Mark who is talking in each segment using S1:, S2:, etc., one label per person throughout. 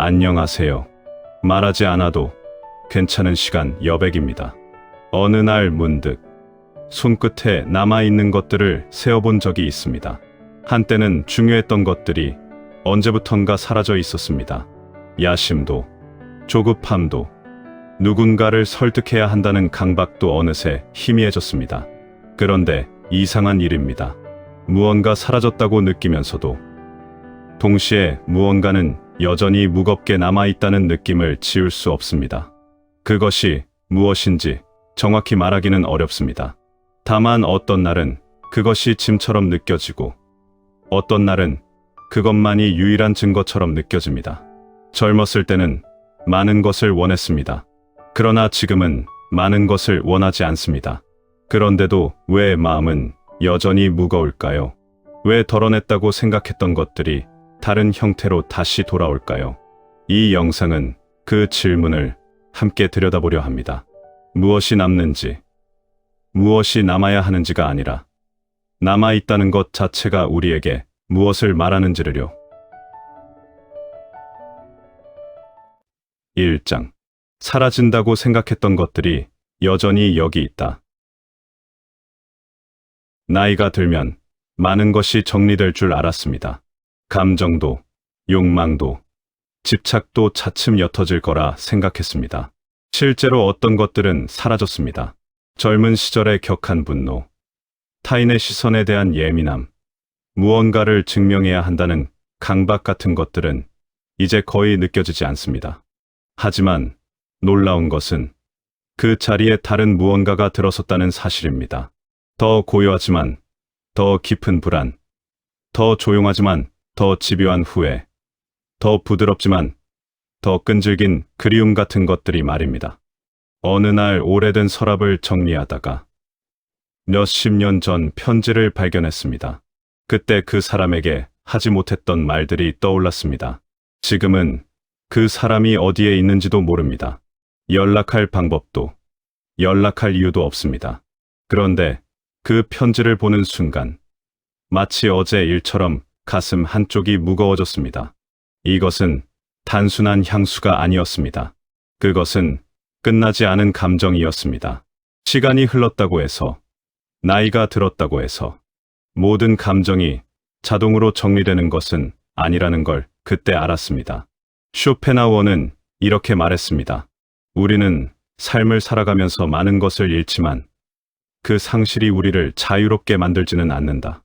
S1: 안녕하세요. 말하지 않아도 괜찮은 시간 여백입니다. 어느 날 문득 손끝에 남아있는 것들을 세어본 적이 있습니다. 한때는 중요했던 것들이 언제부턴가 사라져 있었습니다. 야심도, 조급함도, 누군가를 설득해야 한다는 강박도 어느새 희미해졌습니다. 그런데 이상한 일입니다. 무언가 사라졌다고 느끼면서도 동시에 무언가는 여전히 무겁게 남아있다는 느낌을 지울 수 없습니다. 그것이 무엇인지 정확히 말하기는 어렵습니다. 다만 어떤 날은 그것이 짐처럼 느껴지고 어떤 날은 그것만이 유일한 증거처럼 느껴집니다. 젊었을 때는 많은 것을 원했습니다. 그러나 지금은 많은 것을 원하지 않습니다. 그런데도 왜 마음은 여전히 무거울까요? 왜 덜어냈다고 생각했던 것들이 다른 형태로 다시 돌아올까요? 이 영상은 그 질문을 함께 들여다보려 합니다. 무엇이 남는지, 무엇이 남아야 하는지가 아니라 남아있다는 것 자체가 우리에게 무엇을 말하는지를요. 1장. 사라진다고 생각했던 것들이 여전히 여기 있다. 나이가 들면 많은 것이 정리될 줄 알았습니다. 감정도, 욕망도, 집착도 차츰 옅어질 거라 생각했습니다. 실제로 어떤 것들은 사라졌습니다. 젊은 시절의 격한 분노, 타인의 시선에 대한 예민함, 무언가를 증명해야 한다는 강박 같은 것들은 이제 거의 느껴지지 않습니다. 하지만 놀라운 것은 그 자리에 다른 무언가가 들어섰다는 사실입니다. 더 고요하지만 더 깊은 불안, 더 조용하지만 더 집요한 후회, 더 부드럽지만 더 끈질긴 그리움 같은 것들이 말입니다. 어느 날 오래된 서랍을 정리하다가 몇십 년 전 편지를 발견했습니다. 그때 그 사람에게 하지 못했던 말들이 떠올랐습니다. 지금은 그 사람이 어디에 있는지도 모릅니다. 연락할 방법도, 연락할 이유도 없습니다. 그런데 그 편지를 보는 순간 마치 어제 일처럼 가슴 한쪽이 무거워졌습니다. 이것은 단순한 향수가 아니었습니다. 그것은 끝나지 않은 감정이었습니다. 시간이 흘렀다고 해서, 나이가 들었다고 해서 모든 감정이 자동으로 정리되는 것은 아니라는 걸 그때 알았습니다. 쇼펜하우어는 이렇게 말했습니다. 우리는 삶을 살아가면서 많은 것을 잃지만 그 상실이 우리를 자유롭게 만들지는 않는다.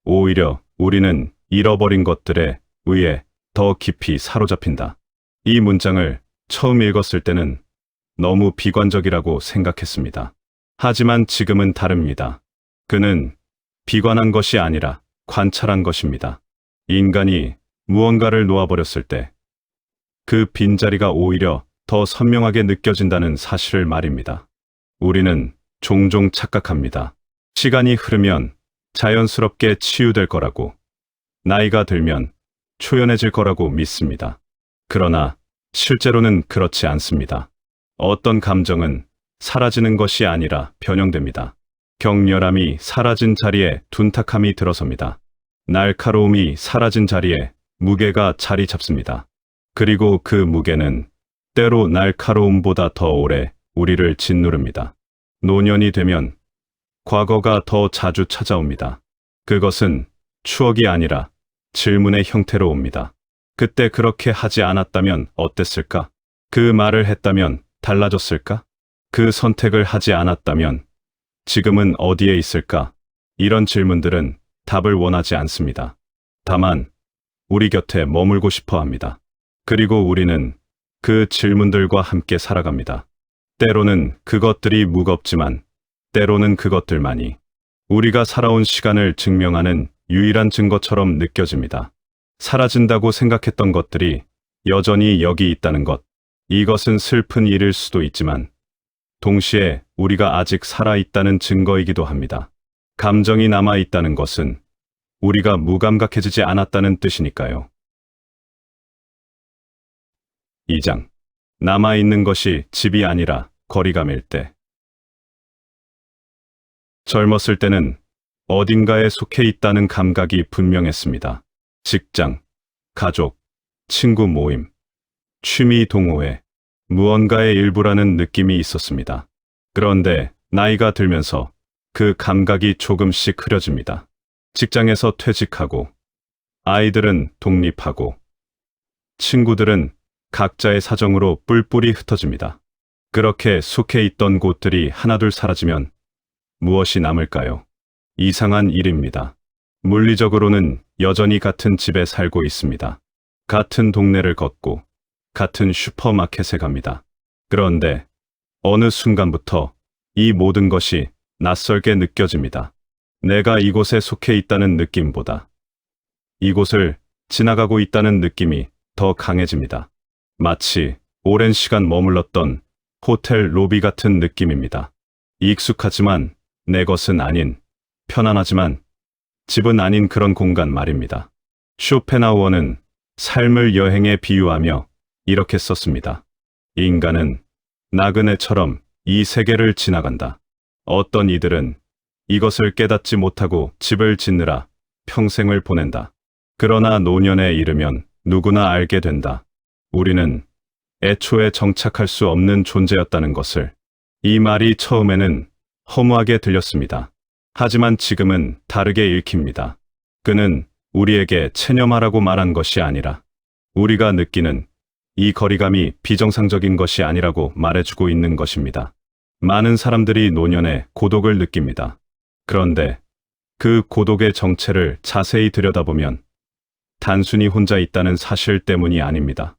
S1: 오히려 우리는 잃어버린 것들에 의해 더 깊이 사로잡힌다. 이 문장을 처음 읽었을 때는 너무 비관적이라고 생각했습니다. 하지만 지금은 다릅니다. 그는 비관한 것이 아니라 관찰한 것입니다. 인간이 무언가를 놓아버렸을 때 그 빈자리가 오히려 더 선명하게 느껴진다는 사실을 말입니다. 우리는 종종 착각합니다. 시간이 흐르면 자연스럽게 치유될 거라고, 나이가 들면 초연해질 거라고 믿습니다. 그러나 실제로는 그렇지 않습니다. 어떤 감정은 사라지는 것이 아니라 변형됩니다. 격렬함이 사라진 자리에 둔탁함이 들어섭니다. 날카로움이 사라진 자리에 무게가 자리 잡습니다. 그리고 그 무게는 때로 날카로움보다 더 오래 우리를 짓누릅니다. 노년이 되면 과거가 더 자주 찾아옵니다. 그것은 추억이 아니라 질문의 형태로 옵니다. 그때 그렇게 하지 않았다면 어땠을까? 그 말을 했다면 달라졌을까? 그 선택을 하지 않았다면 지금은 어디에 있을까? 이런 질문들은 답을 원하지 않습니다. 다만 우리 곁에 머물고 싶어 합니다. 그리고 우리는 그 질문들과 함께 살아갑니다. 때로는 그것들이 무겁지만 때로는 그것들만이 우리가 살아온 시간을 증명하는 유일한 증거처럼 느껴집니다. 사라진다고 생각했던 것들이 여전히 여기 있다는 것. 이것은 슬픈 일일 수도 있지만 동시에 우리가 아직 살아있다는 증거이기도 합니다. 감정이 남아있다는 것은 우리가 무감각해지지 않았다는 뜻이니까요. 2장. 남아있는 것이 집이 아니라 거리감일 때. 젊었을 때는 어딘가에 속해 있다는 감각이 분명했습니다. 직장, 가족, 친구 모임, 취미 동호회, 무언가의 일부라는 느낌이 있었습니다. 그런데 나이가 들면서 그 감각이 조금씩 흐려집니다. 직장에서 퇴직하고, 아이들은 독립하고, 친구들은 각자의 사정으로 뿔뿔이 흩어집니다. 그렇게 속해 있던 곳들이 하나둘 사라지면 무엇이 남을까요? 이상한 일입니다. 물리적으로는 여전히 같은 집에 살고 있습니다. 같은 동네를 걷고 같은 슈퍼마켓에 갑니다. 그런데 어느 순간부터 이 모든 것이 낯설게 느껴집니다. 내가 이곳에 속해 있다는 느낌보다 이곳을 지나가고 있다는 느낌이 더 강해집니다. 마치 오랜 시간 머물렀던 호텔 로비 같은 느낌입니다. 익숙하지만 내 것은 아닌, 편안하지만 집은 아닌 그런 공간 말입니다. 쇼펜하우어는 삶을 여행에 비유하며 이렇게 썼습니다. 인간은 나그네처럼 이 세계를 지나간다. 어떤 이들은 이것을 깨닫지 못하고 집을 짓느라 평생을 보낸다. 그러나 노년에 이르면 누구나 알게 된다. 우리는 애초에 정착할 수 없는 존재였다는 것을. 이 말이 처음에는 허무하게 들렸습니다. 하지만 지금은 다르게 읽힙니다. 그는 우리에게 체념하라고 말한 것이 아니라 우리가 느끼는 이 거리감이 비정상적인 것이 아니라고 말해주고 있는 것입니다. 많은 사람들이 노년에 고독을 느낍니다. 그런데 그 고독의 정체를 자세히 들여다보면 단순히 혼자 있다는 사실 때문이 아닙니다.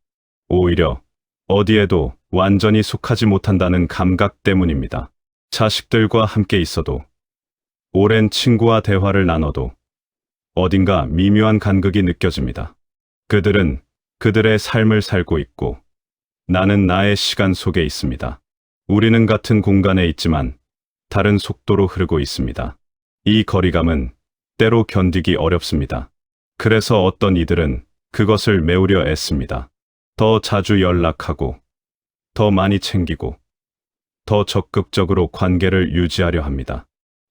S1: 오히려 어디에도 완전히 속하지 못한다는 감각 때문입니다. 자식들과 함께 있어도, 오랜 친구와 대화를 나눠도 어딘가 미묘한 간극이 느껴집니다. 그들은 그들의 삶을 살고 있고 나는 나의 시간 속에 있습니다. 우리는 같은 공간에 있지만 다른 속도로 흐르고 있습니다. 이 거리감은 때로 견디기 어렵습니다. 그래서 어떤 이들은 그것을 메우려 애씁니다. 더 자주 연락하고, 더 많이 챙기고, 더 적극적으로 관계를 유지하려 합니다.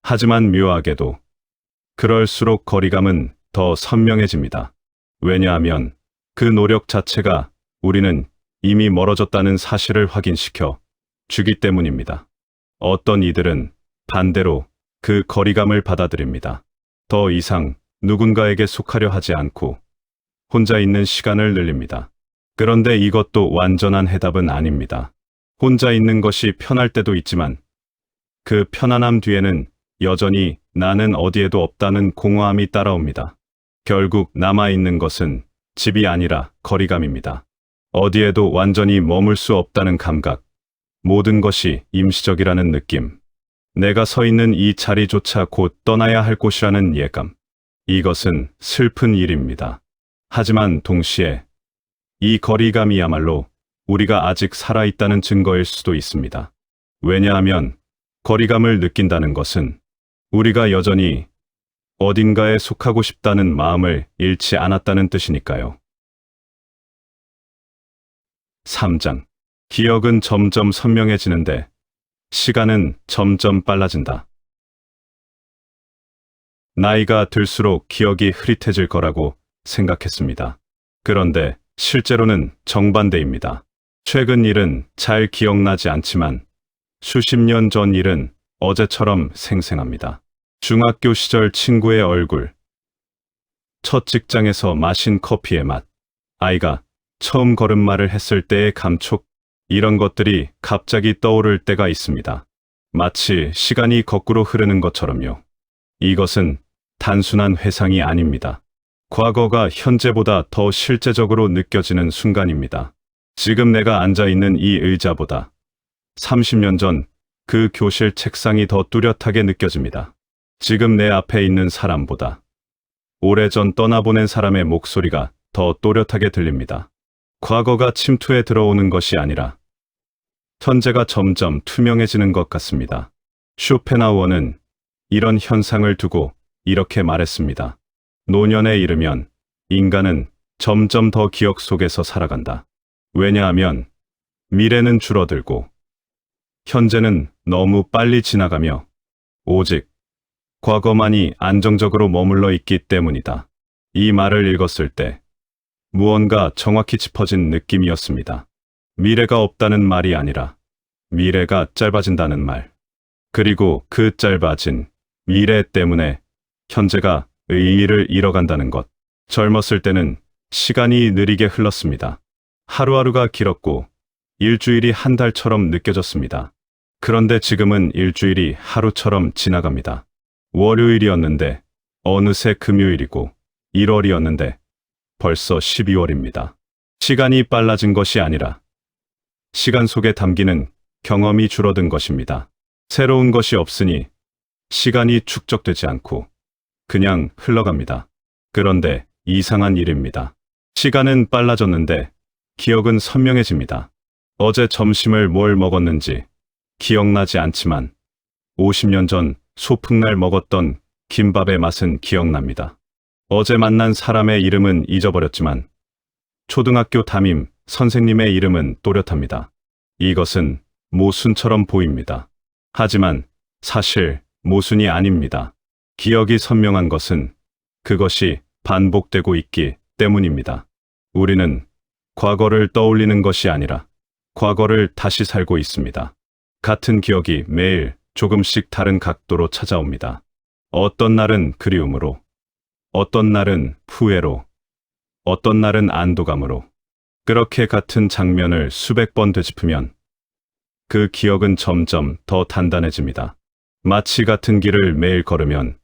S1: 하지만 묘하게도 그럴수록 거리감은 더 선명해집니다. 왜냐하면 그 노력 자체가 우리는 이미 멀어졌다는 사실을 확인시켜 주기 때문입니다. 어떤 이들은 반대로 그 거리감을 받아들입니다. 더 이상 누군가에게 속하려 하지 않고 혼자 있는 시간을 늘립니다. 그런데 이것도 완전한 해답은 아닙니다. 혼자 있는 것이 편할 때도 있지만 그 편안함 뒤에는 여전히 나는 어디에도 없다는 공허함이 따라옵니다. 결국 남아있는 것은 집이 아니라 거리감입니다. 어디에도 완전히 머물 수 없다는 감각, 모든 것이 임시적이라는 느낌, 내가 서 있는 이 자리조차 곧 떠나야 할 곳이라는 예감. 이것은 슬픈 일입니다. 하지만 동시에 이 거리감이야말로 우리가 아직 살아있다는 증거일 수도 있습니다. 왜냐하면 거리감을 느낀다는 것은 우리가 여전히 어딘가에 속하고 싶다는 마음을 잃지 않았다는 뜻이니까요. 3장. 기억은 점점 선명해지는데 시간은 점점 빨라진다. 나이가 들수록 기억이 흐릿해질 거라고 생각했습니다. 그런데 실제로는 정반대입니다. 최근 일은 잘 기억나지 않지만 수십 년 전 일은 어제처럼 생생합니다. 중학교 시절 친구의 얼굴, 첫 직장에서 마신 커피의 맛, 아이가 처음 걸음마를 했을 때의 감촉, 이런 것들이 갑자기 떠오를 때가 있습니다. 마치 시간이 거꾸로 흐르는 것처럼요. 이것은 단순한 회상이 아닙니다. 과거가 현재보다 더 실제적으로 느껴지는 순간입니다. 지금 내가 앉아있는 이 의자보다 30년 전 그 교실 책상이 더 뚜렷하게 느껴집니다. 지금 내 앞에 있는 사람보다 오래전 떠나보낸 사람의 목소리가 더 또렷하게 들립니다. 과거가 침투해 들어오는 것이 아니라 현재가 점점 투명해지는 것 같습니다. 쇼펜하우어는 이런 현상을 두고 이렇게 말했습니다. 노년에 이르면 인간은 점점 더 기억 속에서 살아간다. 왜냐하면 미래는 줄어들고 현재는 너무 빨리 지나가며 오직 과거만이 안정적으로 머물러 있기 때문이다. 이 말을 읽었을 때 무언가 정확히 짚어진 느낌이었습니다. 미래가 없다는 말이 아니라 미래가 짧아진다는 말. 그리고 그 짧아진 미래 때문에 현재가 의의를 잃어간다는 것. 젊었을 때는 시간이 느리게 흘렀습니다. 하루하루가 길었고 일주일이 한 달처럼 느껴졌습니다. 그런데 지금은 일주일이 하루처럼 지나갑니다. 월요일이었는데 어느새 금요일이고 1월이었는데 벌써 12월입니다. 시간이 빨라진 것이 아니라 시간 속에 담기는 경험이 줄어든 것입니다. 새로운 것이 없으니 시간이 축적되지 않고 그냥 흘러갑니다. 그런데 이상한 일입니다. 시간은 빨라졌는데 기억은 선명해집니다. 어제 점심을 뭘 먹었는지 기억나지 않지만 50년 전 소풍날 먹었던 김밥의 맛은 기억납니다. 어제 만난 사람의 이름은 잊어버렸지만 초등학교 담임 선생님의 이름은 또렷합니다. 이것은 모순처럼 보입니다. 하지만 사실 모순이 아닙니다. 기억이 선명한 것은 그것이 반복되고 있기 때문입니다. 우리는 과거를 떠올리는 것이 아니라 과거를 다시 살고 있습니다. 같은 기억이 매일 조금씩 다른 각도로 찾아옵니다. 어떤 날은 그리움으로, 어떤 날은 후회로, 어떤 날은 안도감으로. 그렇게 같은 장면을 수백 번 되짚으면 그 기억은 점점 더 단단해집니다. 마치 같은 길을 매일 걸으면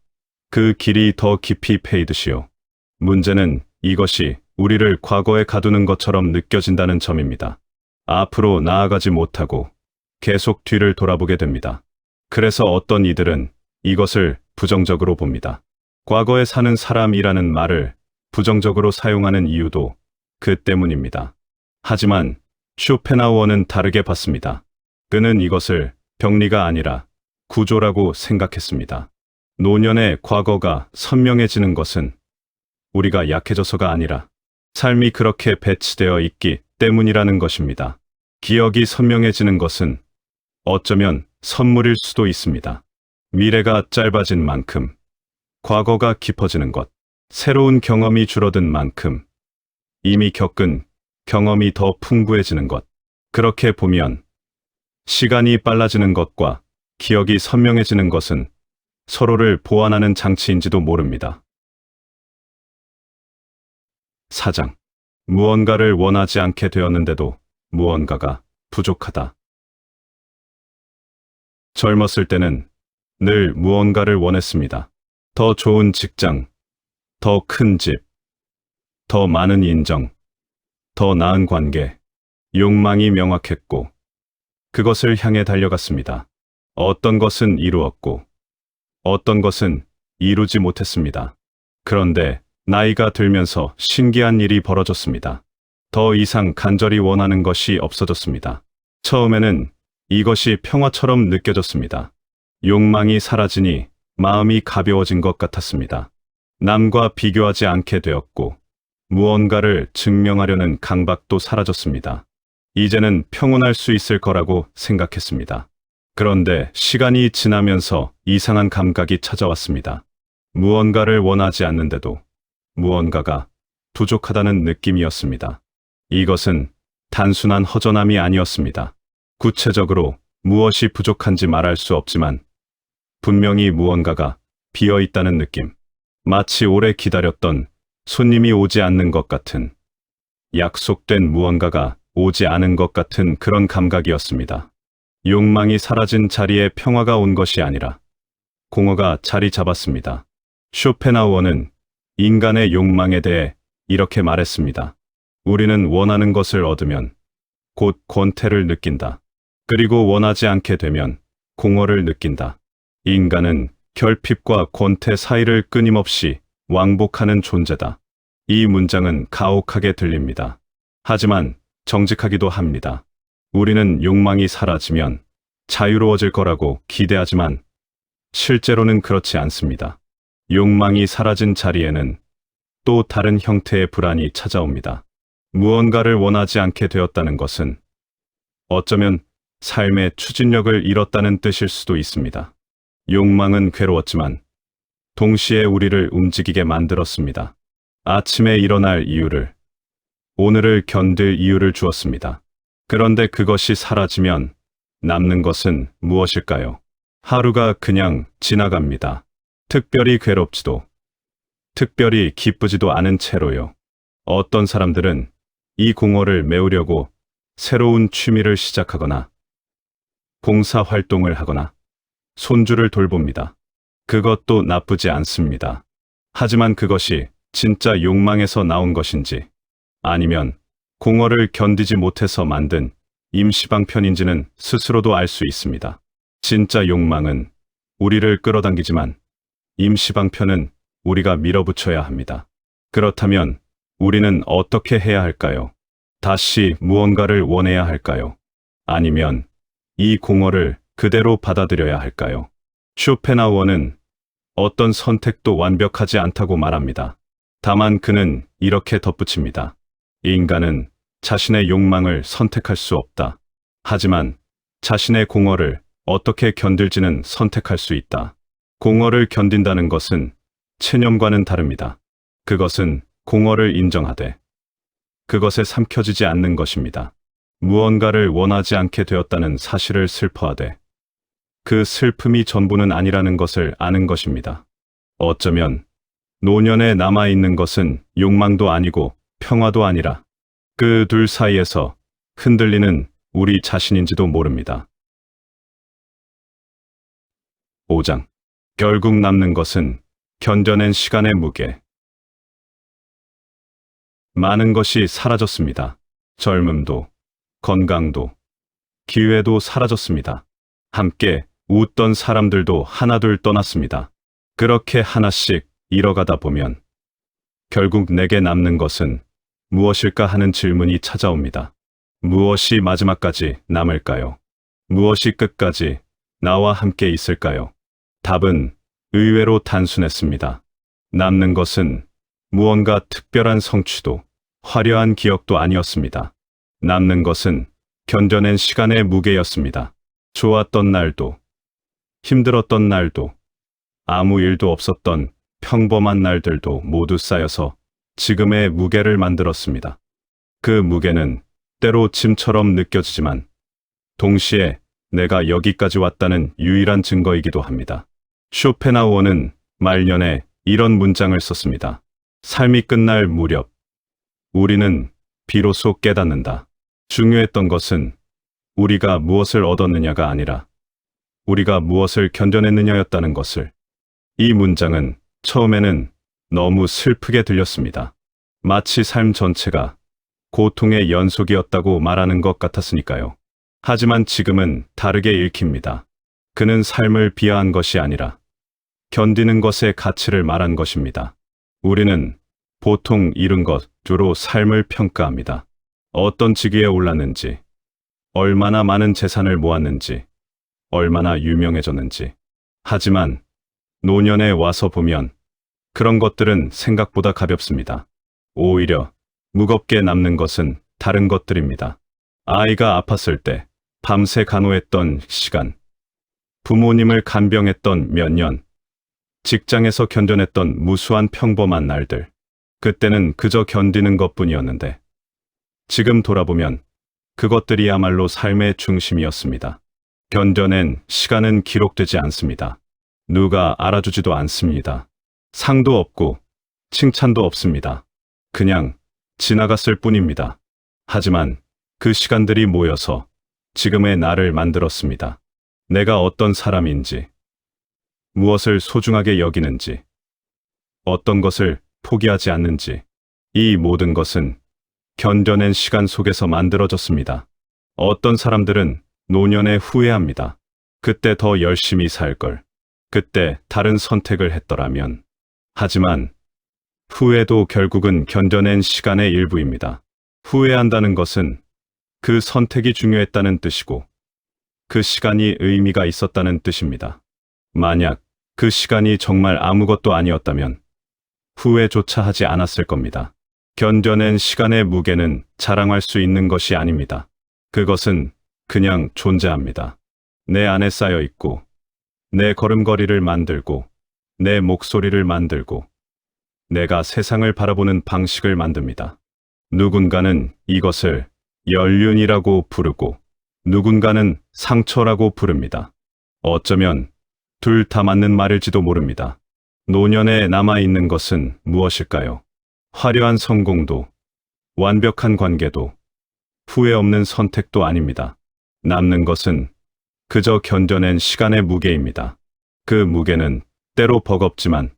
S1: 그 길이 더 깊이 패이듯이요. 문제는 이것이 우리를 과거에 가두는 것처럼 느껴진다는 점입니다. 앞으로 나아가지 못하고 계속 뒤를 돌아보게 됩니다. 그래서 어떤 이들은 이것을 부정적으로 봅니다. 과거에 사는 사람이라는 말을 부정적으로 사용하는 이유도 그 때문입니다. 하지만 쇼펜하우어는 다르게 봤습니다. 그는 이것을 병리가 아니라 구조라고 생각했습니다. 노년의 과거가 선명해지는 것은 우리가 약해져서가 아니라 삶이 그렇게 배치되어 있기 때문이라는 것입니다. 기억이 선명해지는 것은 어쩌면 선물일 수도 있습니다. 미래가 짧아진 만큼 과거가 깊어지는 것, 새로운 경험이 줄어든 만큼 이미 겪은 경험이 더 풍부해지는 것. 그렇게 보면 시간이 빨라지는 것과 기억이 선명해지는 것은 서로를 보완하는 장치인지도 모릅니다. 4장. 무언가를 원하지 않게 되었는데도 무언가가 부족하다. 젊었을 때는 늘 무언가를 원했습니다. 더 좋은 직장, 더 큰 집, 더 많은 인정, 더 나은 관계. 욕망이 명확했고 그것을 향해 달려갔습니다. 어떤 것은 이루었고 어떤 것은 이루지 못했습니다. 그런데 나이가 들면서 신기한 일이 벌어졌습니다. 더 이상 간절히 원하는 것이 없어졌습니다. 처음에는 이것이 평화처럼 느껴졌습니다. 욕망이 사라지니 마음이 가벼워진 것 같았습니다. 남과 비교하지 않게 되었고 무언가를 증명하려는 강박도 사라졌습니다. 이제는 평온할 수 있을 거라고 생각했습니다. 그런데 시간이 지나면서 이상한 감각이 찾아왔습니다. 무언가를 원하지 않는데도 무언가가 부족하다는 느낌이었습니다. 이것은 단순한 허전함이 아니었습니다. 구체적으로 무엇이 부족한지 말할 수 없지만 분명히 무언가가 비어 있다는 느낌. 마치 오래 기다렸던 손님이 오지 않는 것 같은, 약속된 무언가가 오지 않은 것 같은 그런 감각이었습니다. 욕망이 사라진 자리에 평화가 온 것이 아니라 공허가 자리 잡았습니다. 쇼펜하우어는 인간의 욕망에 대해 이렇게 말했습니다. 우리는 원하는 것을 얻으면 곧 권태를 느낀다. 그리고 원하지 않게 되면 공허를 느낀다. 인간은 결핍과 권태 사이를 끊임없이 왕복하는 존재다. 이 문장은 가혹하게 들립니다. 하지만 정직하기도 합니다. 우리는 욕망이 사라지면 자유로워질 거라고 기대하지만 실제로는 그렇지 않습니다. 욕망이 사라진 자리에는 또 다른 형태의 불안이 찾아옵니다. 무언가를 원하지 않게 되었다는 것은 어쩌면 삶의 추진력을 잃었다는 뜻일 수도 있습니다. 욕망은 괴로웠지만 동시에 우리를 움직이게 만들었습니다. 아침에 일어날 이유를, 오늘을 견딜 이유를 주었습니다. 그런데 그것이 사라지면 남는 것은 무엇일까요? 하루가 그냥 지나갑니다. 특별히 괴롭지도, 특별히 기쁘지도 않은 채로요. 어떤 사람들은 이 공허를 메우려고 새로운 취미를 시작하거나 봉사 활동을 하거나 손주를 돌봅니다. 그것도 나쁘지 않습니다. 하지만 그것이 진짜 욕망에서 나온 것인지 아니면 공허를 견디지 못해서 만든 임시방편인지는 스스로도 알 수 있습니다. 진짜 욕망은 우리를 끌어당기지만 임시방편은 우리가 밀어붙여야 합니다. 그렇다면 우리는 어떻게 해야 할까요? 다시 무언가를 원해야 할까요? 아니면 이 공허를 그대로 받아들여야 할까요? 쇼펜하우어는 어떤 선택도 완벽하지 않다고 말합니다. 다만 그는 이렇게 덧붙입니다. 인간은 자신의 욕망을 선택할 수 없다. 하지만 자신의 공허를 어떻게 견딜지는 선택할 수 있다. 공허를 견딘다는 것은 체념과는 다릅니다. 그것은 공허를 인정하되 그것에 삼켜지지 않는 것입니다. 무언가를 원하지 않게 되었다는 사실을 슬퍼하되 그 슬픔이 전부는 아니라는 것을 아는 것입니다. 어쩌면 노년에 남아있는 것은 욕망도 아니고 평화도 아니라 그 둘 사이에서 흔들리는 우리 자신인지도 모릅니다. 5장. 결국 남는 것은 견뎌낸 시간의 무게. 많은 것이 사라졌습니다. 젊음도, 건강도, 기회도 사라졌습니다. 함께 웃던 사람들도 하나둘 떠났습니다. 그렇게 하나씩 잃어가다 보면 결국 내게 남는 것은 무엇일까 하는 질문이 찾아옵니다. 무엇이 마지막까지 남을까요? 무엇이 끝까지 나와 함께 있을까요? 답은 의외로 단순했습니다. 남는 것은 무언가 특별한 성취도, 화려한 기억도 아니었습니다. 남는 것은 견뎌낸 시간의 무게였습니다. 좋았던 날도, 힘들었던 날도, 아무 일도 없었던 평범한 날들도 모두 쌓여서 지금의 무게를 만들었습니다. 그 무게는 때로 짐처럼 느껴지지만 동시에 내가 여기까지 왔다는 유일한 증거이기도 합니다. 쇼펜하우어는 말년에 이런 문장을 썼습니다. 삶이 끝날 무렵 우리는 비로소 깨닫는다. 중요했던 것은 우리가 무엇을 얻었느냐가 아니라 우리가 무엇을 견뎌냈느냐였다는 것을. 이 문장은 처음에는 너무 슬프게 들렸습니다. 마치 삶 전체가 고통의 연속이었다고 말하는 것 같았으니까요. 하지만 지금은 다르게 읽힙니다. 그는 삶을 비하한 것이 아니라 견디는 것의 가치를 말한 것입니다. 우리는 보통 이룬 것으로 삶을 평가합니다. 어떤 직위에 올랐는지, 얼마나 많은 재산을 모았는지, 얼마나 유명해졌는지. 하지만 노년에 와서 보면 그런 것들은 생각보다 가볍습니다. 오히려 무겁게 남는 것은 다른 것들입니다. 아이가 아팠을 때 밤새 간호했던 시간, 부모님을 간병했던 몇 년, 직장에서 견뎌냈던 무수한 평범한 날들. 그때는 그저 견디는 것뿐이었는데 지금 돌아보면 그것들이야말로 삶의 중심이었습니다. 견뎌낸 시간은 기록되지 않습니다. 누가 알아주지도 않습니다. 상도 없고 칭찬도 없습니다. 그냥 지나갔을 뿐입니다. 하지만 그 시간들이 모여서 지금의 나를 만들었습니다. 내가 어떤 사람인지, 무엇을 소중하게 여기는지, 어떤 것을 포기하지 않는지, 이 모든 것은 견뎌낸 시간 속에서 만들어졌습니다. 어떤 사람들은 노년에 후회합니다. 그때 더 열심히 살 걸. 그때 다른 선택을 했더라면. 하지만 후회도 결국은 견뎌낸 시간의 일부입니다. 후회한다는 것은 그 선택이 중요했다는 뜻이고 그 시간이 의미가 있었다는 뜻입니다. 만약 그 시간이 정말 아무것도 아니었다면 후회조차 하지 않았을 겁니다. 견뎌낸 시간의 무게는 자랑할 수 있는 것이 아닙니다. 그것은 그냥 존재합니다. 내 안에 쌓여 있고 내 걸음걸이를 만들고 내 목소리를 만들고 내가 세상을 바라보는 방식을 만듭니다. 누군가는 이것을 연륜이라고 부르고 누군가는 상처라고 부릅니다. 어쩌면 둘 다 맞는 말일지도 모릅니다. 노년에 남아있는 것은 무엇일까요? 화려한 성공도, 완벽한 관계도, 후회 없는 선택도 아닙니다. 남는 것은 그저 견뎌낸 시간의 무게입니다. 그 무게는 때로 버겁지만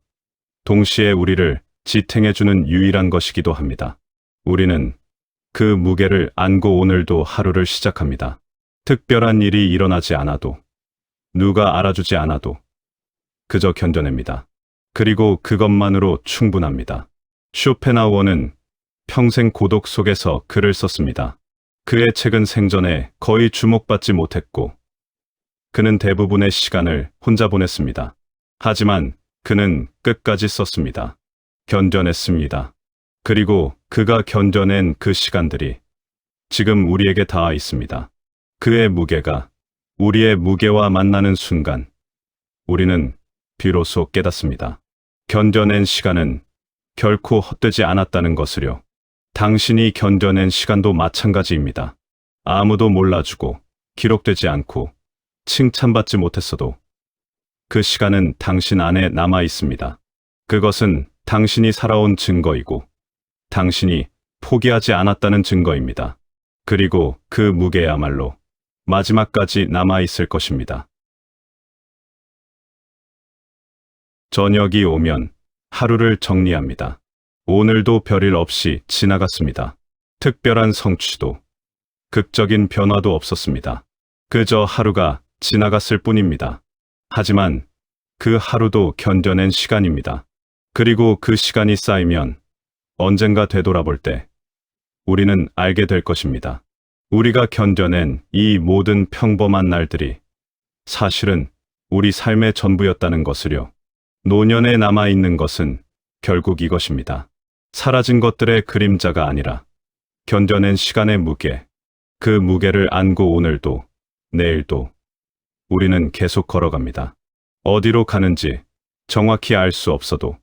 S1: 동시에 우리를 지탱해주는 유일한 것이기도 합니다. 우리는 그 무게를 안고 오늘도 하루를 시작합니다. 특별한 일이 일어나지 않아도, 누가 알아주지 않아도 그저 견뎌냅니다. 그리고 그것만으로 충분합니다. 쇼펜하우어는 평생 고독 속에서 글을 썼습니다. 그의 책은 생전에 거의 주목받지 못했고 그는 대부분의 시간을 혼자 보냈습니다. 하지만 그는 끝까지 썼습니다. 견뎌냈습니다. 그리고 그가 견뎌낸 그 시간들이 지금 우리에게 닿아 있습니다. 그의 무게가 우리의 무게와 만나는 순간 우리는 비로소 깨닫습니다. 견뎌낸 시간은 결코 헛되지 않았다는 것을요. 당신이 견뎌낸 시간도 마찬가지입니다. 아무도 몰라주고 기록되지 않고 칭찬받지 못했어도 그 시간은 당신 안에 남아 있습니다. 그것은 당신이 살아온 증거이고 당신이 포기하지 않았다는 증거입니다. 그리고 그 무게야말로 마지막까지 남아 있을 것입니다. 저녁이 오면 하루를 정리합니다. 오늘도 별일 없이 지나갔습니다. 특별한 성취도, 극적인 변화도 없었습니다. 그저 하루가 지나갔을 뿐입니다. 하지만 그 하루도 견뎌낸 시간입니다. 그리고 그 시간이 쌓이면 언젠가 되돌아볼 때 우리는 알게 될 것입니다. 우리가 견뎌낸 이 모든 평범한 날들이 사실은 우리 삶의 전부였다는 것을요. 노년에 남아있는 것은 결국 이것입니다. 사라진 것들의 그림자가 아니라 견뎌낸 시간의 무게, 그 무게를 안고 오늘도, 내일도 우리는 계속 걸어갑니다. 어디로 가는지 정확히 알 수 없어도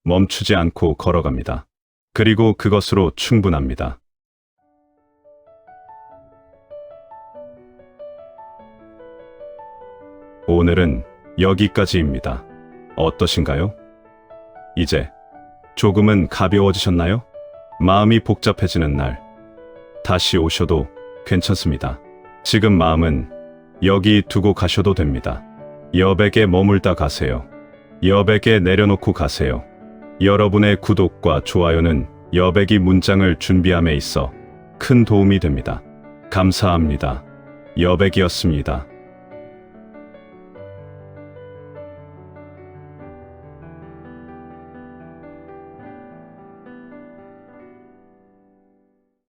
S1: 멈추지 않고 걸어갑니다. 그리고 그것으로 충분합니다. 오늘은 여기까지입니다. 어떠신가요? 이제 조금은 가벼워지셨나요? 마음이 복잡해지는 날, 다시 오셔도 괜찮습니다. 지금 마음은 여기 두고 가셔도 됩니다. 여백에 머물다 가세요. 여백에 내려놓고 가세요. 여러분의 구독과 좋아요는 여백이 문장을 준비함에 있어 큰 도움이 됩니다. 감사합니다. 여백이었습니다.